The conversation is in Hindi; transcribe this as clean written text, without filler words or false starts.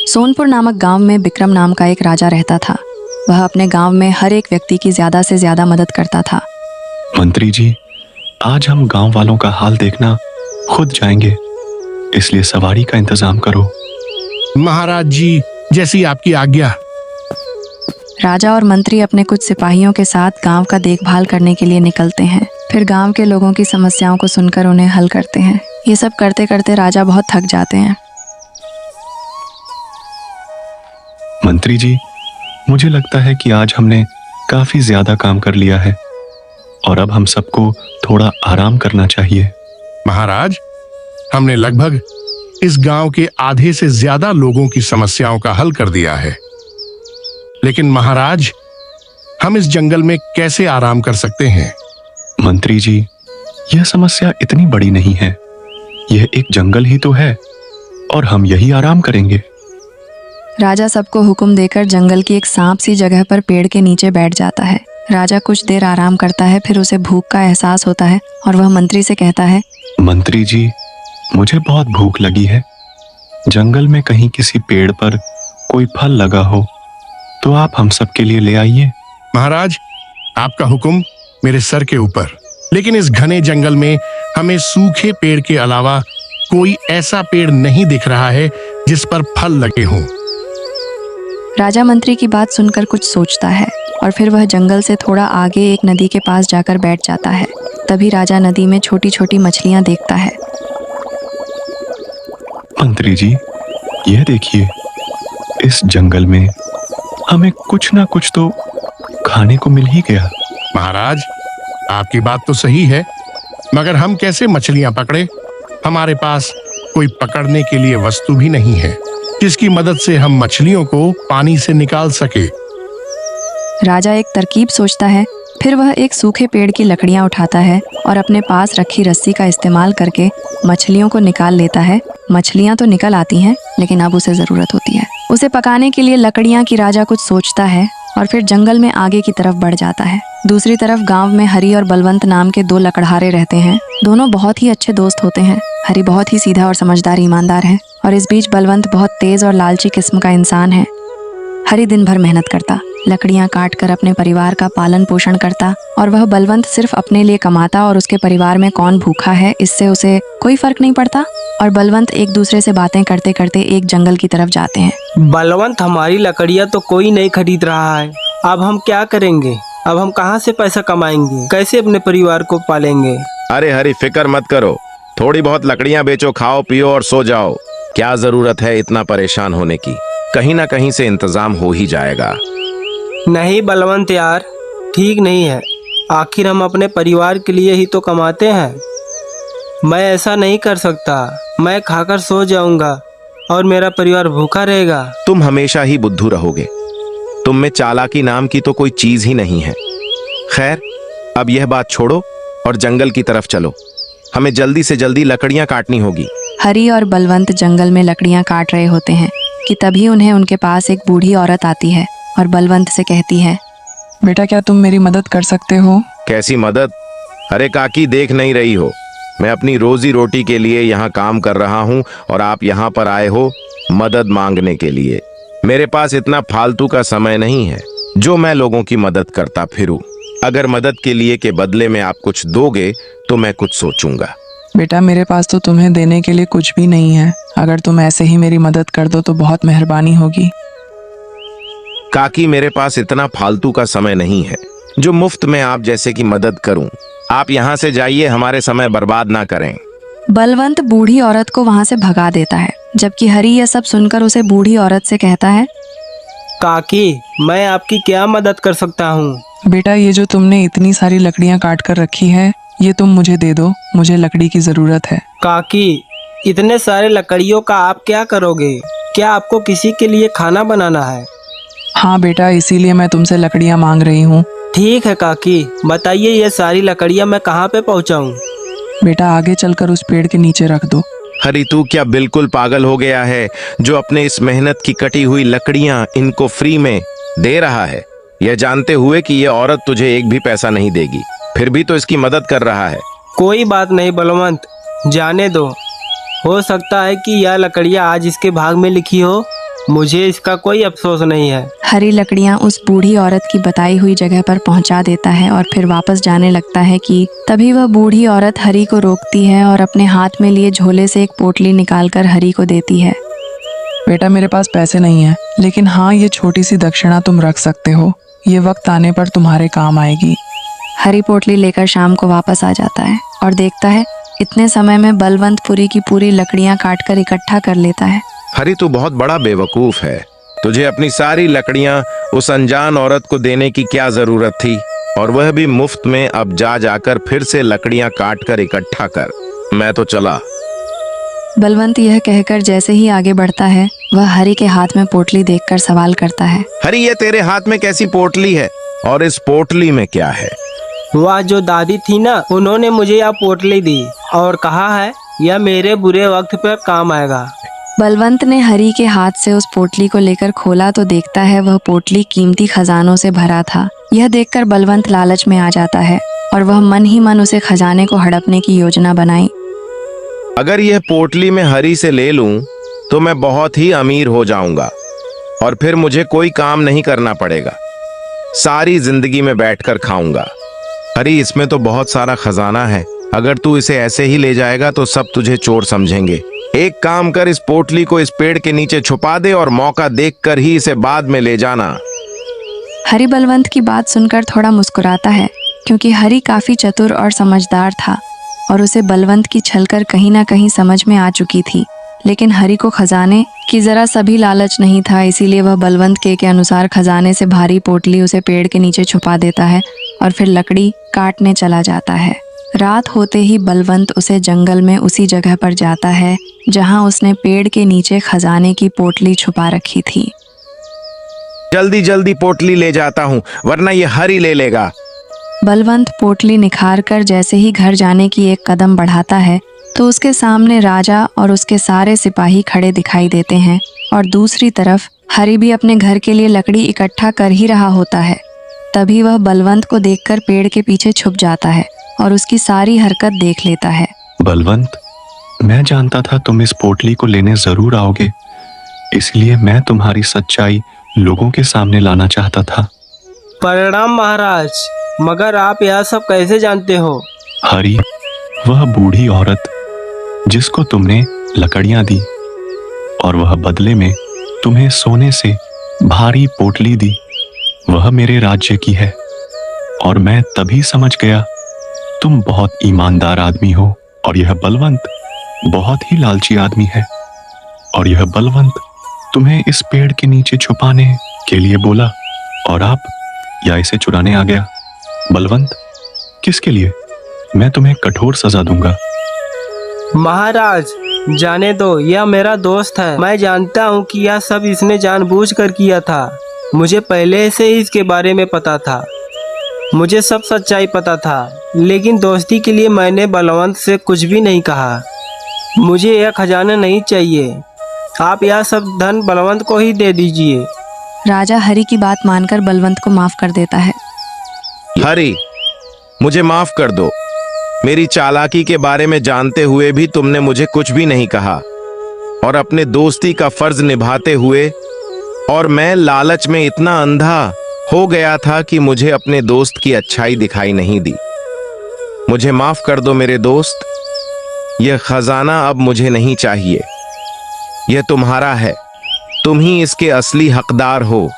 सोनपुर नामक गांव में विक्रम नाम का एक राजा रहता था। वह अपने गांव में हर एक व्यक्ति की ज्यादा से ज्यादा मदद करता था। मंत्री जी, आज हम गांव वालों का हाल देखना खुद जाएंगे, इसलिए सवारी का इंतजाम करो। महाराज जी, जैसी आपकी आज्ञा। राजा और मंत्री अपने कुछ सिपाहियों के साथ गांव का देखभाल करने के लिए निकलते हैं। फिर गांव के लोगों की समस्याओं को सुनकर उन्हें हल करते हैं। ये सब करते करते राजा बहुत थक जाते हैं। मंत्री जी, मुझे लगता है कि आज हमने काफी ज्यादा काम कर लिया है और अब हम सबको थोड़ा आराम करना चाहिए। महाराज, हमने लगभग इस गांव के आधे से ज्यादा लोगों की समस्याओं का हल कर दिया है, लेकिन महाराज, हम इस जंगल में कैसे आराम कर सकते हैं? मंत्री जी, यह समस्या इतनी बड़ी नहीं है। यह एक जंगल ही तो है और हम यही आराम करेंगे। राजा सबको हुक्म देकर जंगल की एक सांप सी जगह पर पेड़ के नीचे बैठ जाता है। राजा कुछ देर आराम करता है, फिर उसे भूख का एहसास होता है और वह मंत्री से कहता है, मंत्री जी, मुझे बहुत भूख लगी है। जंगल में कहीं किसी पेड़ पर कोई फल लगा हो तो आप हम सबके लिए ले आइए। महाराज, आपका हुक्म मेरे सर के ऊपर, लेकिन इस घने जंगल में हमें सूखे पेड़ के अलावा कोई ऐसा पेड़ नहीं दिख रहा है जिस पर फल लगे हों। राजा मंत्री की बात सुनकर कुछ सोचता है और फिर वह जंगल से थोड़ा आगे एक नदी के पास जाकर बैठ जाता है। तभी राजा नदी में छोटी छोटी मछलियां देखता है। मंत्री जी, यह देखिए, इस जंगल में हमें कुछ ना कुछ तो खाने को मिल ही गया। महाराज, आपकी बात तो सही है, मगर हम कैसे मछलियां पकड़े? हमारे पास कोई पकड़ने के लिए वस्तु भी नहीं है जिसकी मदद से हम मछलियों को पानी से निकाल सके। राजा एक तरकीब सोचता है। फिर वह एक सूखे पेड़ की लकड़ियां उठाता है और अपने पास रखी रस्सी का इस्तेमाल करके मछलियों को निकाल लेता है। मछलियां तो निकल आती हैं, लेकिन अब उसे जरूरत होती है उसे पकाने के लिए लकड़ियां की। राजा कुछ सोचता है और फिर जंगल में आगे की तरफ बढ़ जाता है। दूसरी तरफ गांव में हरी और बलवंत नाम के दो लकड़हारे रहते हैं। दोनों बहुत ही अच्छे दोस्त होते हैं। हरी बहुत ही सीधा और समझदार ईमानदार है और इस बीच बलवंत बहुत तेज और लालची किस्म का इंसान है। हरी दिन भर मेहनत करता, लकड़ियां काट कर अपने परिवार का पालन पोषण करता और वह बलवंत सिर्फ अपने लिए कमाता और उसके परिवार में कौन भूखा है इससे उसे कोई फर्क नहीं पड़ता। और बलवंत एक दूसरे से बातें करते करते एक जंगल की तरफ जाते हैं। बलवंत, हमारी लकड़ियां तो कोई नहीं खरीद रहा है। अब हम क्या करेंगे? अब हम कहाँ से पैसा कमाएंगे? कैसे अपने परिवार को पालेंगे? अरे हरी, फिक्र मत करो, थोड़ी बहुत लकड़ियां बेचो, खाओ पियो और सो जाओ। क्या जरूरत है इतना परेशान होने की? कहीं ना कहीं से इंतजाम हो ही जाएगा। नहीं बलवंत यार, ठीक नहीं है। आखिर हम अपने परिवार के लिए ही तो कमाते हैं। मैं ऐसा नहीं कर सकता। मैं खाकर सो जाऊंगा और मेरा परिवार भूखा रहेगा। तुम हमेशा ही बुद्धू रहोगे। तुम में चालाकी नाम की तो कोई चीज ही नहीं है। खैर, अब यह बात छोड़ो और जंगल की तरफ चलो। हमें जल्दी से जल्दी लकड़ियां काटनी होगी। हरी और बलवंत जंगल में लकड़ियां काट रहे होते हैं कि तभी उन्हें उनके पास एक बूढ़ी औरत आती है और बलवंत से कहती है, बेटा, क्या तुम मेरी मदद कर सकते हो? कैसी मदद? अरे काकी, देख नहीं रही हो, मैं अपनी रोजी रोटी के लिए यहाँ काम कर रहा हूँ और आप यहाँ पर आए हो मदद मांगने के लिए। मेरे पास इतना फालतू का समय नहीं है जो मैं लोगों की मदद करता फिरूं। अगर मदद के लिए के बदले में आप कुछ दोगे तो मैं कुछ सोचूंगा। बेटा, मेरे पास तो तुम्हें देने के लिए कुछ भी नहीं है। अगर तुम ऐसे ही मेरी मदद कर दो तो बहुत मेहरबानी होगी। काकी, मेरे पास इतना फालतू का समय नहीं है जो मुफ्त में आप जैसे की मदद करूं। आप यहाँ से जाइए, हमारे समय बर्बाद ना करें। बलवंत बूढ़ी औरत को वहाँ से भगा देता है, जबकि हरी यह सब सुनकर उसे बूढ़ी औरत से कहता है, काकी, मैं आपकी क्या मदद कर सकता हूँ? बेटा, ये जो तुमने इतनी सारी लकड़ियां काट कर रखी है, ये तुम मुझे दे दो। मुझे लकड़ी की जरूरत है। काकी, इतने सारे लकड़ियों का आप क्या करोगे? क्या आपको किसी के लिए खाना बनाना है? हाँ बेटा, इसीलिए मैं तुमसे लकड़ियां मांग रही हूँ। ठीक है काकी, बताइए ये सारी लकड़ियां मैं कहाँ पे पहुँचाऊँ? बेटा, आगे चलकर उस पेड़ के नीचे रख दो। हरी, तू क्या बिल्कुल पागल हो गया है जो अपने इस मेहनत की कटी हुई लकड़ियां इनको फ्री में दे रहा है, यह जानते हुए कि यह औरत तुझे एक भी पैसा नहीं देगी। फिर भी तो इसकी मदद कर रहा है। कोई बात नहीं बलवंत, जाने दो। हो सकता है कि यह लकड़ियाँ आज इसके भाग में लिखी हो, मुझे इसका कोई अफसोस नहीं है। हरी लकड़ियां उस बूढ़ी औरत की बताई हुई जगह पर पहुंचा देता है और फिर वापस जाने लगता है कि तभी वह बूढ़ी औरत हरी को रोकती है और अपने हाथ में लिए झोले से एक पोटली निकालकर हरी को देती है। बेटा, मेरे पास पैसे नहीं है, लेकिन हाँ, ये छोटी सी दक्षिणा तुम रख सकते हो। ये वक्त आने पर तुम्हारे काम आएगी। हरी पोटली लेकर शाम को वापस आ जाता है और देखता है इतने समय में बलवंत पूरी की पूरी लकड़ियां काटकर इकट्ठा कर लेता है। हरी, तू बहुत बड़ा बेवकूफ है। तुझे अपनी सारी लकड़ियां उस अनजान औरत को देने की क्या जरूरत थी, और वह भी मुफ्त में। अब जा जाकर फिर से लकड़ियां काट कर इकट्ठा कर। मैं तो चला। बलवंत यह कहकर जैसे ही आगे बढ़ता है, वह हरी के हाथ में पोटली देखकर सवाल करता है। हरी, ये तेरे हाथ में कैसी पोटली है, और इस पोटली में क्या है? वह जो दादी थी ना, उन्होंने मुझे यह पोटली दी और कहा है यह मेरे बुरे वक्त पर काम आएगा। बलवंत ने हरी के हाथ से उस पोटली को लेकर खोला तो देखता है वह पोटली कीमती खजानों से भरा था। यह देखकर बलवंत लालच में आ जाता है और वह मन ही मन उसे खजाने को हड़पने की योजना बनाई। अगर यह पोटली मैं हरी से ले लूं तो मैं बहुत ही अमीर हो जाऊंगा, और फिर मुझे कोई काम नहीं करना पड़ेगा। सारी जिंदगी में बैठकर खाऊंगा। हरी, इसमें तो बहुत सारा खजाना है। अगर तू इसे ऐसे ही ले जाएगा तो सब तुझे चोर समझेंगे। एक काम कर, इस पोटली को इस पेड़ के नीचे छुपा दे और मौका देखकर ही इसे बाद में ले जाना। हरी बलवंत की बात सुनकर थोड़ा मुस्कुराता है, क्योंकि हरी काफी चतुर और समझदार था और उसे बलवंत की छलकर कहीं ना कहीं समझ में आ चुकी थी। लेकिन हरी को खजाने की जरा सभी लालच नहीं था, इसीलिए वह बलवंत के अनुसार खजाने से भारी पोटली उसे पेड़ के नीचे छुपा देता है और फिर लकड़ी काटने चला जाता है। रात होते ही बलवंत उसे जंगल में उसी जगह पर जाता है जहां उसने पेड़ के नीचे खजाने की पोटली छुपा रखी थी। जल्दी जल्दी पोटली ले जाता हूँ, वरना ये हरी ले लेगा। बलवंत पोटली निखार कर जैसे ही घर जाने की एक कदम बढ़ाता है तो उसके सामने राजा और उसके सारे सिपाही खड़े दिखाई देते हैं और दूसरी तरफ हरी भी अपने घर के लिए लकड़ी इकट्ठा कर ही रहा होता है। तभी वह बलवंत को देखकर पेड़ के पीछे छुप जाता है और उसकी सारी हरकत देख लेता है। बलवंत, मैं जानता था तुम इस पोटली को लेने जरूर आओगे, इसलिए मैं तुम्हारी सच्चाई लोगों के सामने लाना चाहता था। प्रणाम महाराज, मगर आप यह सब कैसे जानते हो? हरी, वह बूढ़ी औरत जिसको तुमने लकड़ियां दी और वह बदले में तुम्हें सोने से भारी पोटली दी, वह मेरे राज्य की है। और मैं तभी समझ गया तुम बहुत ईमानदार आदमी हो, और यह बलवंत बहुत ही लालची आदमी है। और यह बलवंत तुम्हें इस पेड़ के नीचे छुपाने के लिए बोला और आप या इसे चुराने आ गया। बलवंत, किसके लिए? मैं तुम्हें कठोर सजा दूंगा। महाराज, जाने दो, यह मेरा दोस्त है। मैं जानता हूँ कि यह सब इसने जानबूझकर किया था। मुझे पहले से ही इसके बारे में पता था, मुझे सब सच्चाई पता था। लेकिन दोस्ती के लिए मैंने बलवंत से कुछ भी नहीं कहा। मुझे यह खजाना नहीं चाहिए, आप यह सब धन बलवंत को ही दे दीजिए। राजा हरी की बात मानकर बलवंत को माफ कर देता है। हरी, मुझे माफ कर दो। मेरी चालाकी के बारे में जानते हुए भी तुमने मुझे कुछ भी नहीं कहा, और अपने दोस्ती का फर्ज निभाते हुए, और मैं लालच में इतना अंधा हो गया था कि मुझे अपने दोस्त की अच्छाई दिखाई नहीं दी। मुझे माफ कर दो मेरे दोस्त। यह खजाना अब मुझे नहीं चाहिए। यह तुम्हारा है, तुम ही इसके असली हकदार हो।